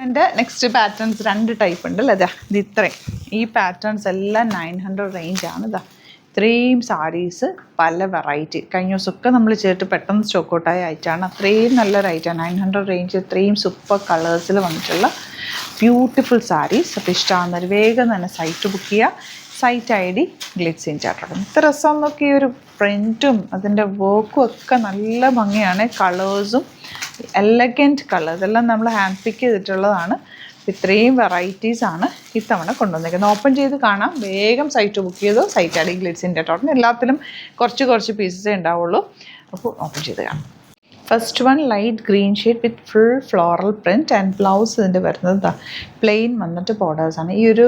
എൻ്റെ next patterns 2 type ഉണ്ട് അല്ലേ. ഇതാ ഇത് ഇത്രയും ഈ പാറ്റേൺസ് എല്ലാം 900 റേഞ്ചാണ്. ഇതാ ഇത്രയും സാരീസ് പല വെറൈറ്റി കഴിഞ്ഞ ദിവസമൊക്കെ നമ്മൾ ചേർത്ത് പെട്ടെന്ന് സ്റ്റോക്ക് ഔട്ടായ ഐറ്റമാണ്. അത്രയും നല്ലൊരു ഐറ്റമാണ് 900 റേഞ്ച്. ഇത്രയും സൂപ്പർ കളേഴ്സിൽ വന്നിട്ടുള്ള ബ്യൂട്ടിഫുൾ സാരീസ്. അപ്പോൾ ഇഷ്ടമാകുന്നവർ വേഗം തന്നെ സൈറ്റ് ബുക്ക് ചെയ്യുക. Site ID glitz in chart. ഇത്ര രസം നോക്കി ഈ ഒരു പ്രിൻറ്റും അതിൻ്റെ വർക്കും ഒക്കെ നല്ല ഭംഗിയാണ്. കളേഴ്സും എലഗൻറ്റ് കളർ ഇതെല്ലാം നമ്മൾ ഹാൻഡ് പിക്ക് ചെയ്തിട്ടുള്ളതാണ്. ഇത്രയും വെറൈറ്റീസാണ് ഇത്തവണ കൊണ്ടുവന്നിരിക്കുന്നത്. ഓപ്പൺ ചെയ്ത് കാണാം. വേഗം സൈറ്റ് ബുക്ക് ചെയ്തോ. Site ID glitz in chart. എല്ലാത്തിലും കുറച്ച് പീസസേ ഉണ്ടാവുള്ളൂ. അപ്പോൾ ഓപ്പൺ ചെയ്ത് കാണാം. First one light green shade with full floral print and blouse ഇതിൻ്റെ വരുന്നത് പ്ലെയിൻ വന്നിട്ട് ബോർഡേഴ്സാണ്. ഈ ഒരു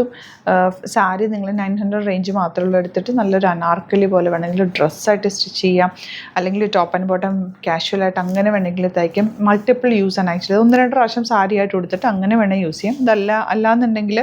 സാരി നിങ്ങൾ 900 റേഞ്ച് മാത്രമുള്ള എടുത്തിട്ട് നല്ലൊരു അനാർക്കലി പോലെ വേണമെങ്കിൽ ഡ്രസ്സായിട്ട് സ്റ്റിച്ച് ചെയ്യാം, അല്ലെങ്കിൽ ടോപ്പ് ആൻഡ് ബോട്ടം കാഷ്വലായിട്ട് അങ്ങനെ വേണമെങ്കിൽ തയ്ക്കാം. മൾട്ടിപ്പിൾ യൂസ് ആണ് ആക്ച്വലി. 1-2 പ്രാവശ്യം സാരി ആയിട്ട് കൊടുത്തിട്ട് അങ്ങനെ വേണേൽ യൂസ് ചെയ്യാം. അല്ലാന്നുണ്ടെങ്കിൽ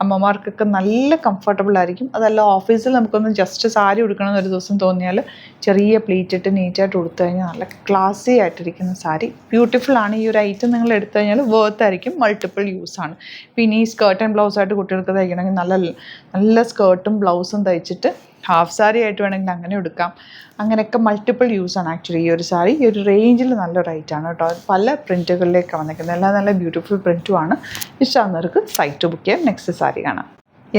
അമ്മമാർക്കൊക്കെ നല്ല കംഫർട്ടബിൾ ആയിരിക്കും. അതല്ല ഓഫീസിൽ നമുക്കൊന്ന് ജസ്റ്റ് സാരി ഉടുക്കണമെന്ന് ഒരു ദിവസം തോന്നിയാൽ ചെറിയ പ്ലീറ്റ് ഇട്ട് നീറ്റായിട്ട് കൊടുത്തു കഴിഞ്ഞാൽ നല്ല ക്ലാസി ആയിട്ടിരിക്കുന്ന സാരി. ബ്യൂട്ടിഫുൾ ആണ്. ഈ ഒരു ഐറ്റം നിങ്ങൾ എടുത്തു കഴിഞ്ഞാൽ വർത്ത് ആയിരിക്കും. മൾട്ടിപ്പിൾ യൂസാണ്. പിന്നെ ഈ സ്കേർട്ട് ആൻഡ് ബ്ലൗസായിട്ട് കുട്ടികൾക്ക് തയ്ക്കണമെങ്കിൽ നല്ല സ്കേർട്ടും ബ്ലൗസും തയ്ച്ചിട്ട് ഹാഫ് സാരി ആയിട്ട് വേണമെങ്കിൽ അങ്ങനെ എടുക്കാം. അങ്ങനെയൊക്കെ മൾട്ടിപ്പിൾ യൂസാണ് ആക്ച്വലി ഈ ഒരു സാരി. ഈ ഒരു റേഞ്ചിൽ നല്ലൊരു ഐറ്റാണ് കേട്ടോ. പല പ്രിൻറ്റുകളിലേക്കാണ് വന്നിരിക്കുന്നത്. എല്ലാം നല്ല ബ്യൂട്ടിഫുൾ പ്രിൻറ്റുമാണ്. ഇഷ്ടമാകുന്നവർക്ക് സൈറ്റ് ബുക്ക് ചെയ്യാം. നെക്സ്റ്റ് സാരി കാണാം.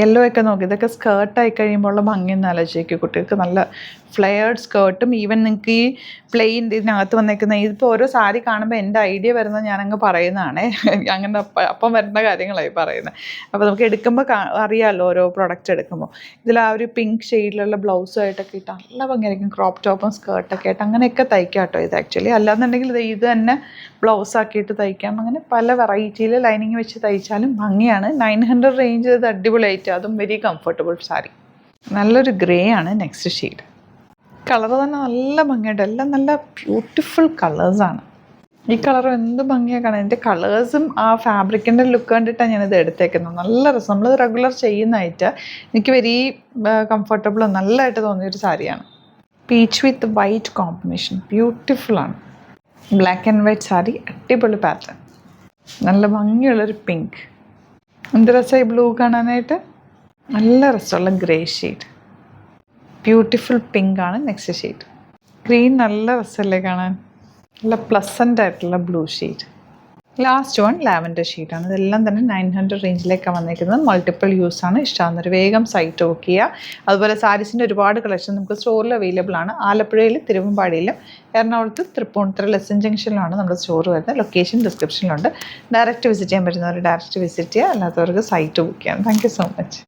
യെല്ലോ ഒക്കെ നോക്കി. ഇതൊക്കെ സ്കേർട്ടായി കഴിയുമ്പോൾ ഉള്ള ഭംഗിയെന്ന് ആലോചിക്കുക. കുട്ടികൾക്ക് നല്ല ഫ്ലെയർഡ് സ്കേർട്ടും ഈവൻ നിങ്ങൾക്ക് ഈ പ്ലെയിൻ ഇതിനകത്ത് വന്നേക്കുന്ന ഇതിപ്പോൾ ഓരോ സാരി കാണുമ്പോൾ എൻ്റെ ഐഡിയ വരുന്നത് ഞാനങ്ങ് പറയുന്നതാണേ. അങ്ങനെ അപ്പം വരുന്ന കാര്യങ്ങളായി പറയുന്നത്. അപ്പോൾ നമുക്ക് എടുക്കുമ്പോൾ അറിയാമല്ലോ ഓരോ പ്രൊഡക്റ്റ് എടുക്കുമ്പോൾ. ഇതിൽ ആ ഒരു പിങ്ക് ഷെയ്ഡിലുള്ള ബ്ലൗസുമായിട്ടൊക്കെ ഇട്ട് നല്ല ഭംഗിയായിരിക്കും. ക്രോപ്പ് ടോപ്പും സ്കേർട്ടൊക്കെ ആയിട്ട് അങ്ങനെയൊക്കെ തയ്ക്കാം കേട്ടോ ഇത് ആക്ച്വലി. അല്ലാന്നുണ്ടെങ്കിൽ ഇത് തന്നെ ബ്ലൗസാക്കിയിട്ട് തയ്ക്കാം. അങ്ങനെ പല വെറൈറ്റിയിൽ ലൈനിങ് വെച്ച് തയ്ച്ചാലും ഭംഗിയാണ്. 900 റേഞ്ച് ഇത് അടിപൊളിയായിട്ട്, അതും വെരി കംഫർട്ടബിൾ സാരി. നല്ലൊരു ഗ്രേ ആണ് നെക്സ്റ്റ് ഷെയ്ഡ്. കളർ തന്നെ നല്ല ഭംഗിയായിട്ട്, എല്ലാം നല്ല ബ്യൂട്ടിഫുൾ കളേഴ്സാണ്. ഈ കളറും എന്ത് ഭംഗിയാണ് കാണാൻ. എൻ്റെ കളേഴ്സും ആ ഫാബ്രിക്കിൻ്റെ ലുക്ക് കണ്ടിട്ടാണ് ഞാനിത് എടുത്തേക്കുന്നത്. നല്ല രസം. നമ്മൾ റെഗുലർ ചെയ്യുന്നതായിട്ട് എനിക്ക് വെരി കംഫർട്ടബിളും നല്ലതായിട്ട് തോന്നിയൊരു സാരിയാണ്. പീച്ച് വിത്ത് വൈറ്റ് കോമ്പിനേഷൻ ബ്യൂട്ടിഫുള്ളാണ്. ബ്ലാക്ക് ആൻഡ് വൈറ്റ് സാരി, അടിപൊളി പാറ്റേൺ, നല്ല ഭംഗിയുള്ളൊരു പിങ്ക്. എന്ത് രസമായി ബ്ലൂ കാണാനായിട്ട്. നല്ല രസമുള്ള ഗ്രേ ഷെയ്ഡ്. ബ്യൂട്ടിഫുൾ പിങ്ക് ആണ് നെക്സ്റ്റ് ഷെയ്ഡ്. ഗ്രീൻ നല്ല രസമല്ലേ കാണാൻ. നല്ല പ്ലസൻ്റ് ആയിട്ടുള്ള blue shade. Last one lavender ഷെയ്ഡാണ്. ഇതെല്ലാം തന്നെ 900 റേഞ്ചിലേക്കാണ് വന്നിരിക്കുന്നത്. മൾട്ടിപ്പിൾ യൂസാണ്. ഇഷ്ടമാകുന്നൊരു വേഗം സൈറ്റ് ബുക്ക് ചെയ്യുക. അതുപോലെ സാരീസിൻ്റെ ഒരുപാട് കളക്ഷൻ നമുക്ക് സ്റ്റോറിൽ അവൈലബിൾ ആണ്. ആലപ്പുഴയിൽ, തിരുവമ്പാടിയിലും, എറണാകുളത്ത് തൃപ്പൂണിത്തുറ ലെസൺ ജംഗ്ഷനിലാണ് നമ്മുടെ സ്റ്റോർ വരുന്നത്. ലൊക്കേഷൻ ഡിസ്ക്രിപ്ഷനിലുണ്ട്. ഡയറക്റ്റ് വിസിറ്റ് ചെയ്യാൻ പറ്റുന്നവർ ഡയറക്റ്റ് വിസിറ്റ് ചെയ്യുക. അല്ലാത്തവർക്ക് സൈറ്റ് ബുക്ക് ചെയ്യാം. Thank you so much.